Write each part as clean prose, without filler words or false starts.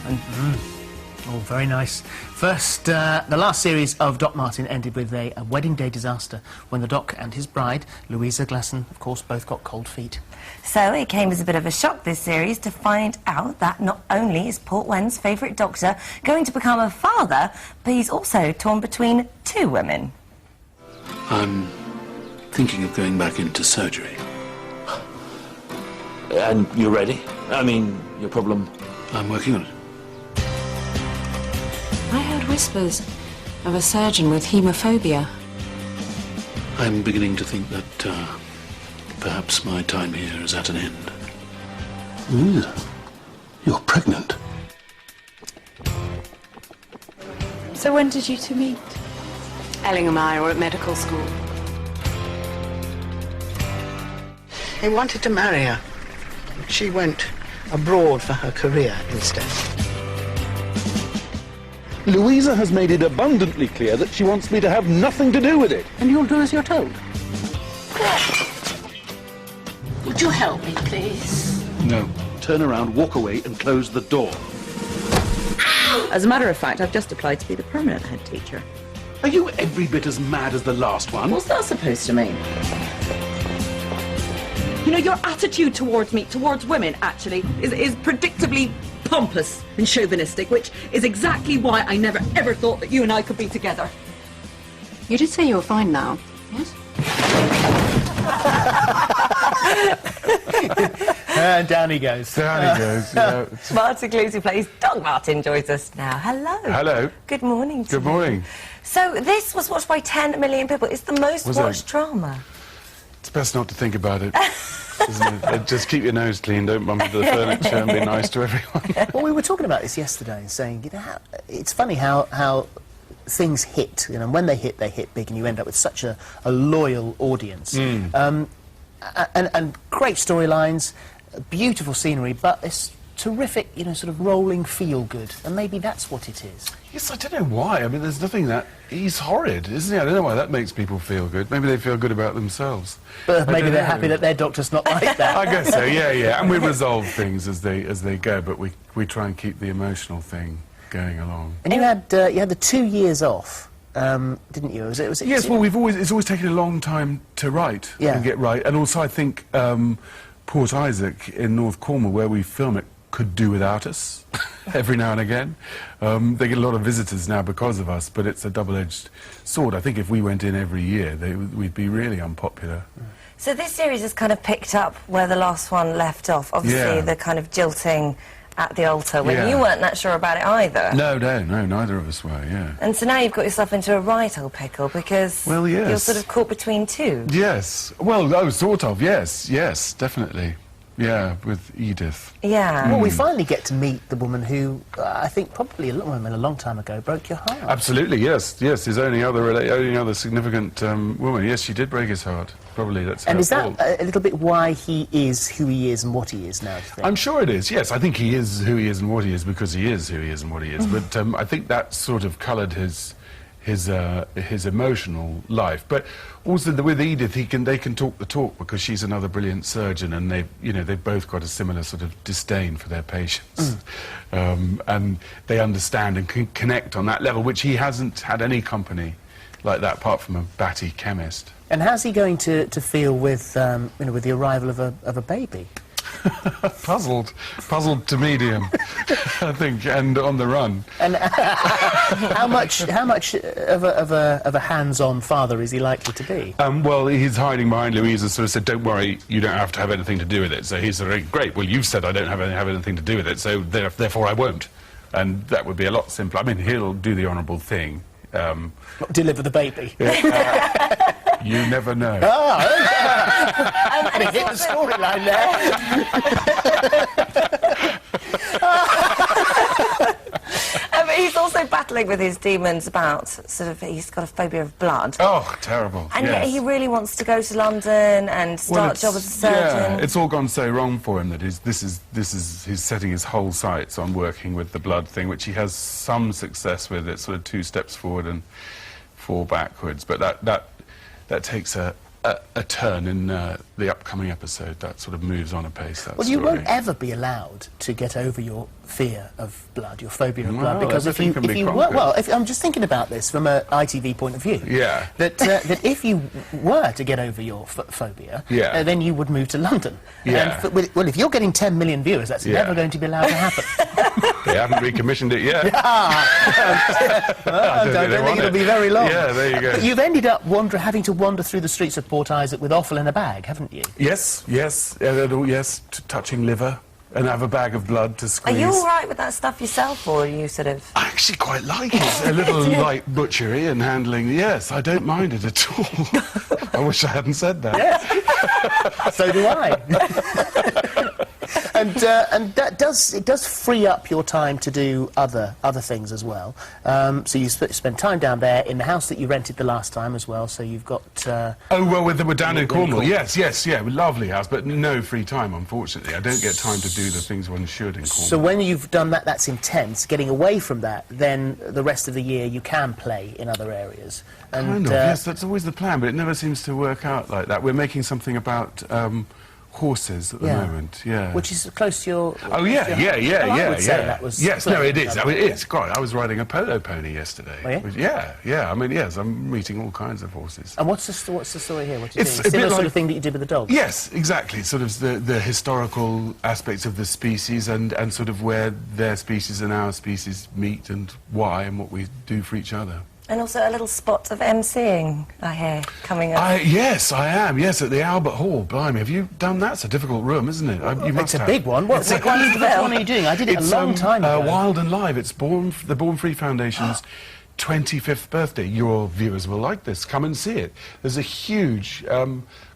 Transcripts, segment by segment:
And, oh, very nice. First, the last series of Doc Martin ended with a wedding day disaster when the Doc and his bride, Louisa Glasson, of course, both got cold feet. So it came as a bit of a shock this series to find out that not only is Port Wen's favourite doctor going to become a father, but he's also torn between two women. I'm thinking of going back into surgery. And you're ready? I mean, your problem... I'm working on it. I heard whispers of a surgeon with haemophobia. I'm beginning to think that perhaps my time here is at an end. Louisa, you're pregnant. So when did you two meet? Elling and I were at medical school. He wanted to marry her. She went abroad for her career instead. Louisa has made it abundantly clear that she wants me to have nothing to do with it. And you'll do as you're told. Would you help me, please? No. Turn around, walk away, and close the door. As a matter of fact, I've just applied to be the permanent head teacher. Are you every bit as mad as the last one? What's that supposed to mean? You know, your attitude towards me, towards women, actually, is predictably pompous and chauvinistic, which is exactly why I never ever thought that you and I could be together. You did say you were fine now, yes? And down he goes. Down he goes, yeah. Martin Clunes, who plays Doc Martin, joins us now. Hello. Hello. Good morning to Good morning. So this was watched by 10 million people. It's the most watched drama. It's best not to think about it, isn't it? Just keep your nose clean, don't bump into the furniture and be nice to everyone. Well, we were talking about this yesterday and saying, you know, it's funny how things hit, you know, and when they hit big, and you end up with such a loyal audience. And great storylines, beautiful scenery, but this terrific, you know, sort of rolling feel-good, and maybe that's what it is. Yes, I don't know why. I mean, there's nothing that... He's horrid, isn't he? I don't know why that makes people feel good. Maybe they feel good about themselves. But maybe they're happy that their doctor's not like that. I guess so, yeah. And we resolve things as they go, but we try and keep the emotional thing going along. And you had the 2 years off, didn't you? Was it yes, well, it's always taken a long time to write and get right. And also, I think Port Isaac in North Cornwall, where we film it, could do without us every now and again. They get a lot of visitors now because of us, but it's a double-edged sword. I think if we went in every year, we'd be really unpopular. So this series has kind of picked up where the last one left off. Obviously, the kind of jilting at the altar, when you weren't that sure about it either. No, neither of us were, yeah. And so now you've got yourself into a right old pickle, because you're sort of caught between two. Yes. Well, sort of, yes, definitely. Yeah, with Edith. Yeah. Well, we finally get to meet the woman who, I think probably a long time ago, broke your heart. Absolutely, yes. His only other significant woman. Yes, she did break his heart. Probably that's. And is that a little bit why he is who he is and what he is now? Do you think? I'm sure it is. Yes, I think he is who he is and what he is because he is who he is and what he is. But I think that sort of coloured his emotional life, but also with Edith, they can talk the talk because she's another brilliant surgeon, and they've both got a similar sort of disdain for their patients, and they understand and can connect on that level, which he hasn't had any company like that apart from a batty chemist. And how's he going to feel with with the arrival of a baby? Puzzled to medium, I think, and on the run. And how much of a hands-on father is he likely to be? Well, he's hiding behind Louisa, sort of said, "Don't worry, you don't have to have anything to do with it." So he's sort of, great. Well, you've said I don't have anything to do with it, so therefore I won't. And that would be a lot simpler. I mean, he'll do the honourable thing. Deliver the baby. You never know. And he hit the storyline there. But he's also battling with his demons about he's got a phobia of blood. Oh, terrible. And yet he really wants to go to London and start a job as a surgeon. Yeah, it's all gone so wrong for him that he's setting his whole sights on working with the blood thing, which he has some success with. It's sort of 2 steps forward and 4 backwards, but that takes a turn in the upcoming episode. That sort of moves on apace, that Well, story. you won't ever be allowed to get over your fear of blood, your phobia of Well, blood, because if you I'm just thinking about this from an ITV point of view. Yeah. That if you were to get over your phobia, Yeah. then you would move to London. Yeah. And well, if you're getting 10 million viewers, that's never going to be allowed to happen. They haven't recommissioned it yet. I don't think it'll be very long. Yeah, there you go. But you've ended up having to wander through the streets of Port Isaac with offal in a bag, haven't you? Yes, touching liver and have a bag of blood to Are squeeze. you all right with that stuff yourself, or are you sort of... I actually quite like it. A little light butchery and handling. Yes, I don't mind it at all. I wish I hadn't said that. Yes. So do I. And that does free up your time to do other things as well. So you spend time down there in the house that you rented the last time as well. So you've got. We're down in Cornwall. Yes, lovely house, but no free time, unfortunately. I don't get time to do the things one should in Cornwall. So when you've done that, that's intense. Getting away from that, then the rest of the year you can play in other areas. And, kind of, yes, that's always the plan, but it never seems to work out like that. We're making something about horses at the moment, which is close to your... Oh, yeah. I would say that was... Yes, no, it is. I mean, it is. God, I was riding a polo pony yesterday. Oh, yeah? I mean, yes, I'm meeting all kinds of horses. And what's the story here? What are you It's doing? a Similar bit sort of thing that you did with the dogs? Yes, exactly. Sort of the historical aspects of the species and sort of where their species and our species meet and why and what we do for each other. And also a little spot of emceeing, I hear, coming up. Yes, I am. Yes, at the Albert Hall. Blimey, have you done that? It's a difficult room, isn't it? You must It's a big one. What one are you doing? I did it a long time ago. Wild and Live. It's the Born Free Foundation's 25th birthday. Your viewers will like this. Come and see it. There's a huge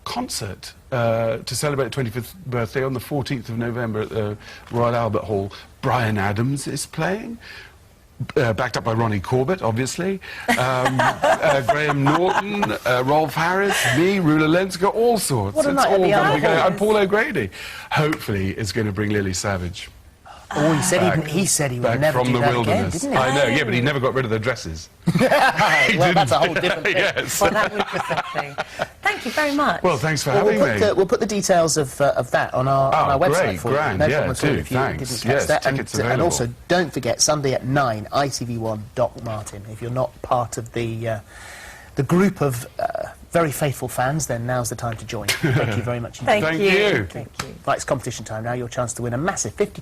concert to celebrate the 25th birthday on the 14th of November at the Royal Albert Hall. Brian Adams is playing. Backed up by Ronnie Corbett, obviously, Graham Norton, Rolf Harris, me, Rula Lenska, all sorts. What a night at the Albert Hall. And Paul O'Grady. Hopefully, it's going to bring Lily Savage. Oh, he said he would never do that again, didn't he? I know, yeah, but he never got rid of the dresses. Well, that's a whole different thing. Yes. Well, that would be something. Thank you very much. Well, thanks for having me. We'll put the details of that on our website for you. Grand, No problem at all if you thanks. didn't catch that. Tickets available. And also, don't forget, Sunday at 9, ITV1 Doc Martin. If you're not part of the group of very faithful fans, then now's the time to join. Thank you very much indeed. Thank you. Thank you. Right, it's competition time now. Your chance to win a massive £50